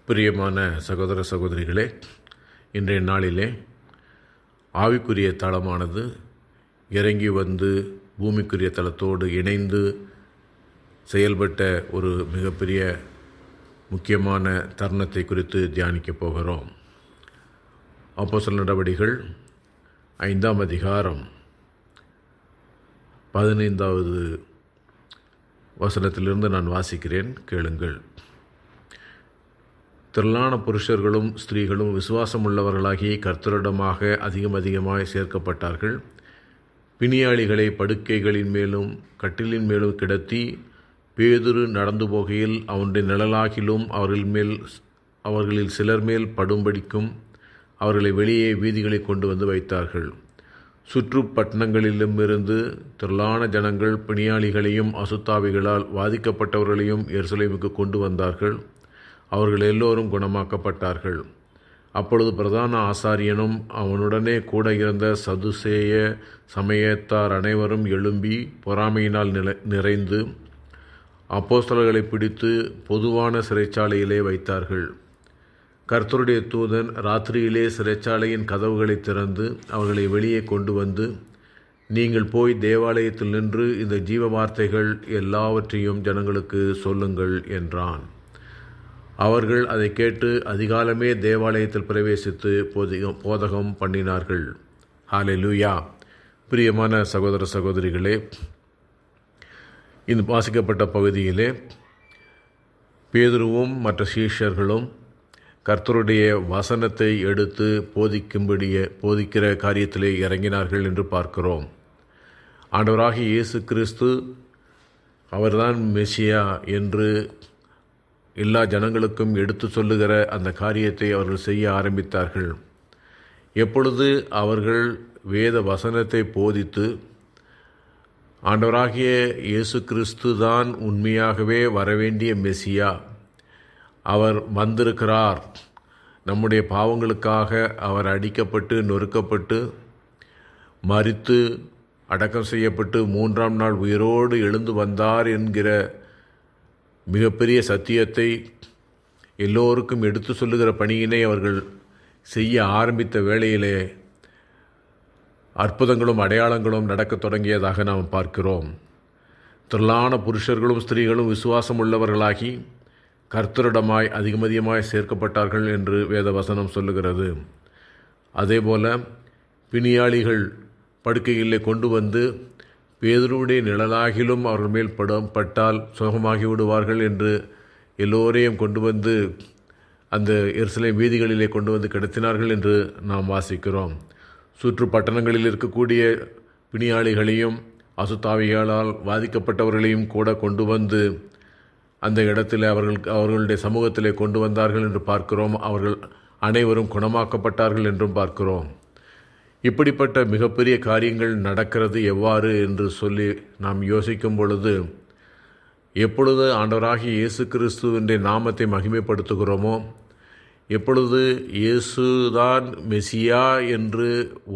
பிரியமான சகோதர சகோதரிகளே, இன்றைய நாளிலே ஆவிக்குரிய தளமானது இறங்கி வந்து பூமிக்குரிய தளத்தோடு இணைந்து செயல்பட்ட ஒரு மிகப்பெரிய முக்கியமான தருணத்தை குறித்து தியானிக்கப் போகிறோம். அப்போஸ்தலர் நடவடிக்கைகள் 5ஆம் அதிகாரம் 15வது வசனத்திலிருந்து நான் வாசிக்கிறேன், கேளுங்கள். திரளான புருஷர்களும் ஸ்திரீகளும் விசுவாசமுள்ளவர்களாகி கர்த்தரிடமாக அதிகமாய் சேர்க்கப்பட்டார்கள். பிணியாளிகளை படுக்கைகளின் மேலும் கட்டிலின் மேலும் கிடத்தி பேதுரு நடந்து போகையில் அவனுடைய நிழலாகிலும் அவர்களில் சிலர் மேல் படும்படிக்கும் அவர்களை வெளியே வீதிகளை கொண்டு வந்து வைத்தார்கள். சுற்று பட்டணங்களிலுமிருந்து திரளான ஜனங்கள் பிணியாளிகளையும் அசுத்தாவிகளால் வாதிக்கப்பட்டவர்களையும் எருசலேமுக்கு கொண்டு வந்தார்கள். அவர்கள் எல்லோரும் குணமாக்கப்பட்டார்கள். அப்பொழுது பிரதான ஆசாரியனும் அவனுடனே கூட இருந்த சதுசேய சமயத்தார் அனைவரும் எழும்பி பொறாமையினால் நிறைந்து அப்போஸ்தலர்களை பிடித்து பொதுவான சிறைச்சாலையிலே வைத்தார்கள். கர்த்தருடைய தூதன் ராத்திரியிலே சிறைச்சாலையின் கதவுகளை திறந்து அவர்களை வெளியே கொண்டு வந்து, நீங்கள் போய் தேவாலயத்தில் நின்று இந்த ஜீவ வார்த்தைகள் எல்லாவற்றையும் ஜனங்களுக்கு சொல்லுங்கள் என்றான். அவர்கள் அதை கேட்டு அதிகாலமே தேவாலயத்தில் பிரவேசித்து போதகம் பண்ணினார்கள். ஹல்லேலூயா. பிரியமான சகோதர சகோதரிகளே, இந்த வாசிக்கப்பட்ட பகுதியிலே பேதுருவும் மற்ற சீஷர்களும் கர்த்தருடைய வசனத்தை எடுத்து போதிக்கிற காரியத்திலே இறங்கினார்கள் என்று பார்க்கிறோம். ஆண்டவராகிய இயேசு கிறிஸ்து அவர்தான் மெசியா என்று எல்லா ஜனங்களுக்கும் எடுத்து சொல்லுகிற அந்த காரியத்தை அவர்கள் செய்ய ஆரம்பித்தார்கள். எப்பொழுது அவர்கள் வேத வசனத்தை போதித்து ஆண்டவராகிய இயேசு கிறிஸ்து தான் உண்மையாகவே வரவேண்டிய மெசியா, அவர் வந்திருக்கிறார், நம்முடைய பாவங்களுக்காக அவர் அடிக்கப்பட்டு நொறுக்கப்பட்டு மரித்து அடக்கம் செய்யப்பட்டு 3ஆம் நாள் உயிரோடு எழுந்து வந்தார் என்கிற மிகப்பெரிய சத்தியத்தை எல்லோருக்கும் எடுத்து சொல்லுகிற பணியினை அவர்கள் செய்ய ஆரம்பித்த வேளையிலே அற்புதங்களும் அடையாளங்களும் நடக்கத் தொடங்கியதாக நாம் பார்க்கிறோம். திரளான புருஷர்களும் ஸ்திரீகளும் விசுவாசம் உள்ளவர்களாகி கர்த்தரிடமாய் அதிகமாய் சேர்க்கப்பட்டார்கள் என்று வேத வசனம் சொல்லுகிறது. அதேபோல பிணியாளிகள் படுக்கையிலே கொண்டு வந்து பேதுருவுடைய நிழலாகிலும் அவர்கள் மேல் பட்டால் சுகமாகி விடுவார்கள் என்று எல்லோரையும் கொண்டு வந்து அந்த எருசலேம் வீதிகளிலே கொண்டு வந்து கிடத்தினார்கள் என்று நாம் வாசிக்கிறோம். சுற்று பட்டணங்களில் இருக்கக்கூடிய பிணியாளிகளையும் அசுத்தாவிகளால் பாதிக்கப்பட்டவர்களையும் கூட கொண்டு வந்து அந்த இடத்தில் அவர்களுடைய சமூகத்திலே கொண்டு வந்தார்கள் என்று பார்க்கிறோம். அவர்கள் அனைவரும் குணமாக்கப்பட்டார்கள் என்றும் பார்க்கிறோம். இப்படிப்பட்ட மிகப்பெரிய காரியங்கள் நடக்கிறது எவ்வாறு என்று சொல்லி நாம் யோசிக்கும் பொழுது, எப்பொழுது ஆண்டவராகிய இயேசு கிறிஸ்துவினுடைய நாமத்தை மகிமைப்படுத்துகிறோமோ, எப்பொழுது இயேசுதான் மெசியா என்று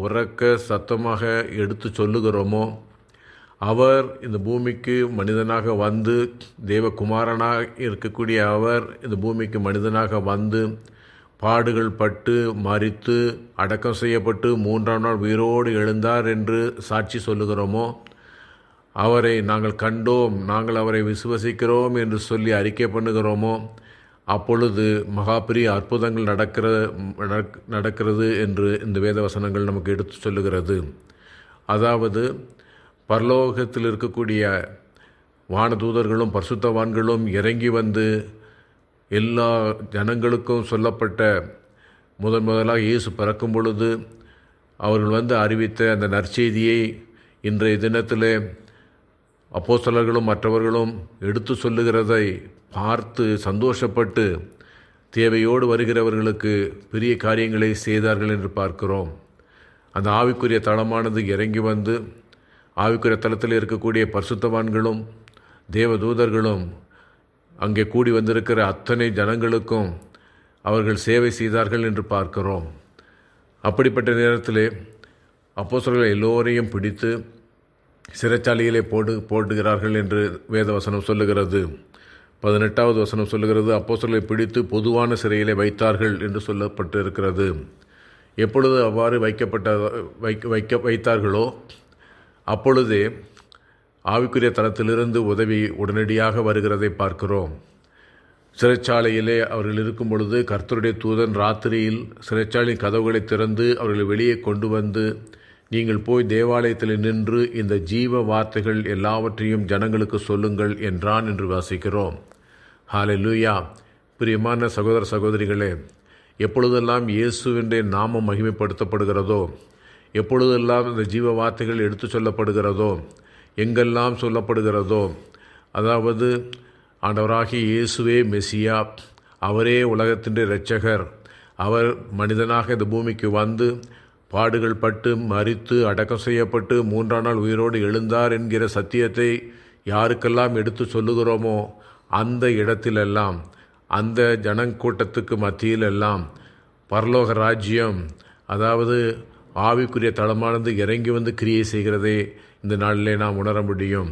உரக்க சத்தமாக எடுத்து சொல்லுகிறோமோ, அவர் இந்த பூமிக்கு மனிதனாக வந்து தேவகுமாரனாக இருக்கக்கூடிய அவர் இந்த பூமிக்கு மனிதனாக வந்து பாடுகள் பட்டு மரித்து அடக்கம் செய்யப்பட்டு 3ஆம் நாள் உயிரோடு எழுந்தார் என்று சாட்சி சொல்லுகிறோமோ, அவரை நாங்கள் கண்டோம், நாங்கள் அவரை விசுவசிக்கிறோம் என்று சொல்லி அறிக்கை பண்ணுகிறோமோ, அப்பொழுது மகாபெரிய அற்புதங்கள் நடக்கிறது என்று இந்த வேத வசனங்கள் நமக்கு எடுத்து சொல்லுகிறது. அதாவது பரலோகத்தில் இருக்கக்கூடிய வானதூதர்களும் பரிசுத்தவான்களும் இறங்கி வந்து எல்லா ஜனங்களுக்கும் சொல்லப்பட்ட முதலாக இயேசு பிறக்கும் பொழுது அவர்கள் வந்து அறிவித்த அந்த நற்செய்தியை இன்றைய தினத்திலே அப்போஸ்தலர்களும் மற்றவர்களும் எடுத்து சொல்லுகிறதை பார்த்து சந்தோஷப்பட்டு தேவையோடு வருகிறவர்களுக்கு பெரிய காரியங்களை செய்தார்கள் என்று பார்க்கிறோம். அந்த ஆவிக்குரிய தளமானது இறங்கி வந்து ஆவிக்குரிய தளத்தில் இருக்கக்கூடிய பரிசுத்தவான்களும் தேவதூதர்களும் அங்கே கூடி வந்திருக்கிற அத்தனை ஜனங்களுக்கும் அவர்கள் சேவை செய்தார்கள் என்று பார்க்கிறோம். அப்படிப்பட்ட நேரத்திலே அப்போஸ்தலர்கள் எல்லோரையும் பிடித்து சிறைச்சாலையிலே போடுகிறார்கள் என்று வேதவசனம் சொல்லுகிறது. 18வது வசனம் சொல்லுகிறது, அப்போஸ்தலரை பிடித்து பொதுவான சிறையிலே வைத்தார்கள் என்று சொல்லப்பட்டு இருக்கிறது. எப்பொழுது அவ்வாறு வைத்தார்களோ அப்பொழுதே ஆவிக்குரிய தளத்திலிருந்து உதவி உடனடியாக வருகிறதை பார்க்கிறோம். சிறைச்சாலையிலே அவர்கள் இருக்கும் பொழுது கர்த்தருடைய தூதன் ராத்திரியில் சிறைச்சாலையின் கதவுகளை திறந்து அவர்களை வெளியே கொண்டு வந்து, நீங்கள் போய் தேவாலயத்தில் நின்று இந்த ஜீவ வார்த்தைகள் எல்லாவற்றையும் ஜனங்களுக்கு சொல்லுங்கள் என்றான் என்று வாசிக்கிறோம். ஹல்லேலூயா. பிரியமான சகோதர சகோதரிகளே, எப்பொழுதெல்லாம் இயேசுவினுடைய நாமம் மகிமைப்படுத்தப்படுகிறதோ, எப்பொழுதெல்லாம் இந்த ஜீவ வார்த்தைகள் எடுத்து சொல்லப்படுகிறதோ, எங்கெல்லாம் சொல்லப்படுகிறதோ, அதாவது ஆண்டவராகிய இயேசுவே மெசியா, அவரே உலகத்தின் இரட்சகர், அவர் மனிதனாக இந்த பூமிக்கு வந்து பாடுகள் பட்டு மரித்து அடக்கம் செய்யப்பட்டு 3ஆம் நாள் உயிரோடு எழுந்தார் என்கிற சத்தியத்தை யாருக்கெல்லாம் எடுத்து சொல்லுகிறோமோ அந்த இடத்திலெல்லாம், அந்த ஜனக்கூட்டத்துக்கு மத்தியிலெல்லாம் பரலோக ராஜ்யம், அதாவது ஆவிக்குரிய தளமானது இறங்கி வந்து கிரியை செய்கிறதே இந்த நாளிலே நாம் உணர முடியும்.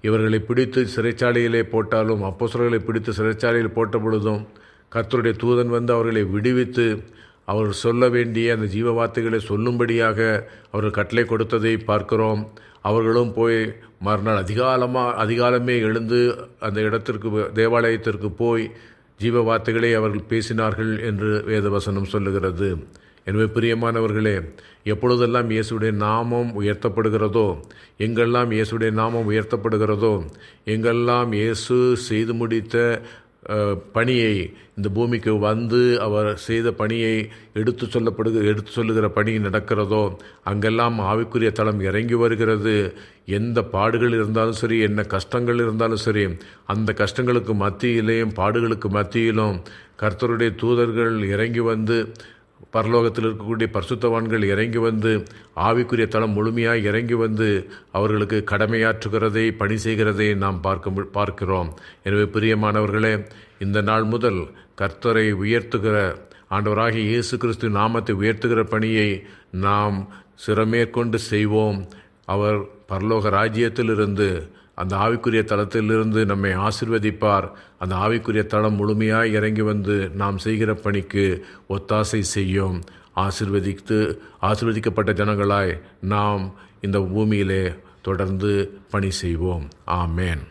இவர்களை பிடித்து சிறைச்சாலையிலே போட்டாலும், அப்போஸ்தலர்களை பிடித்து சிறைச்சாலையில் போட்ட பொழுதும் கர்த்தருடைய தூதன் வந்து அவர்களை விடுவித்து அவர்கள் சொல்ல வேண்டிய அந்த ஜீவ வார்த்தைகளை சொல்லும்படியாக அவர்கள் கட்டளை கொடுத்ததை பார்க்கிறோம். அவர்களும் போய் மறுநாள் அதிகாலமே எழுந்து அந்த இடத்திற்கு, தேவாலயத்திற்கு போய் ஜீவ வார்த்தைகளை அவர்கள் பேசினார்கள் என்று வேதவசனம் சொல்லுகிறது. எனவே பிரியமானவர்களே, எப்பொழுதெல்லாம் இயேசுடைய நாமம் உயர்த்தப்படுகிறதோ, எங்கெல்லாம் இயேசுடைய நாமம் உயர்த்தப்படுகிறதோ, எங்கெல்லாம் இயேசு செய்து முடித்த பணியை, இந்த பூமிக்கு வந்து அவர் செய்த பணியை எடுத்து சொல்லுகிற பணி நடக்கிறதோ, அங்கெல்லாம் ஆவிக்குரிய தளம் இறங்கி வருகிறது. எந்த பாடுகள் இருந்தாலும் சரி, என்ன கஷ்டங்கள் இருந்தாலும் சரி, அந்த கஷ்டங்களுக்கு மத்தியிலேயும் பாடுகளுக்கு மத்தியிலும் கர்த்தருடைய தூதர்கள் இறங்கி வந்து, பரலோகத்தில் இருக்கக்கூடிய பரிசுத்தவான்கள் இறங்கி வந்து, ஆவிக்குரிய தளம் முழுமையாக இறங்கி வந்து அவர்களுக்கு கடமையாற்றுகிறதை, பணி செய்கிறதை நாம் பார்க்கிறோம். எனவே பிரியமானவர்களே, இந்த நாள் முதல் கர்த்தரை உயர்த்துகிற, ஆண்டவராகிய இயேசு கிறிஸ்து நாமத்தை உயர்த்துகிற பணியை நாம் சிரமேற்கொண்டு செய்வோம். அவர் பரலோக ராஜ்யத்திலிருந்து, அந்த ஆவிக்குரிய தளத்திலிருந்து நம்மை ஆசீர்வதிப்பார். அந்த ஆவிக்குரிய தளம் முழுமையாக இறங்கி வந்து நாம் செய்கிற பணிக்கு ஒத்தாசை செய்யும். ஆசீர்வதிக்கப்பட்ட ஜனங்களாய் நாம் இந்த பூமியிலே தொடர்ந்து பணி செய்வோம். ஆமேன்.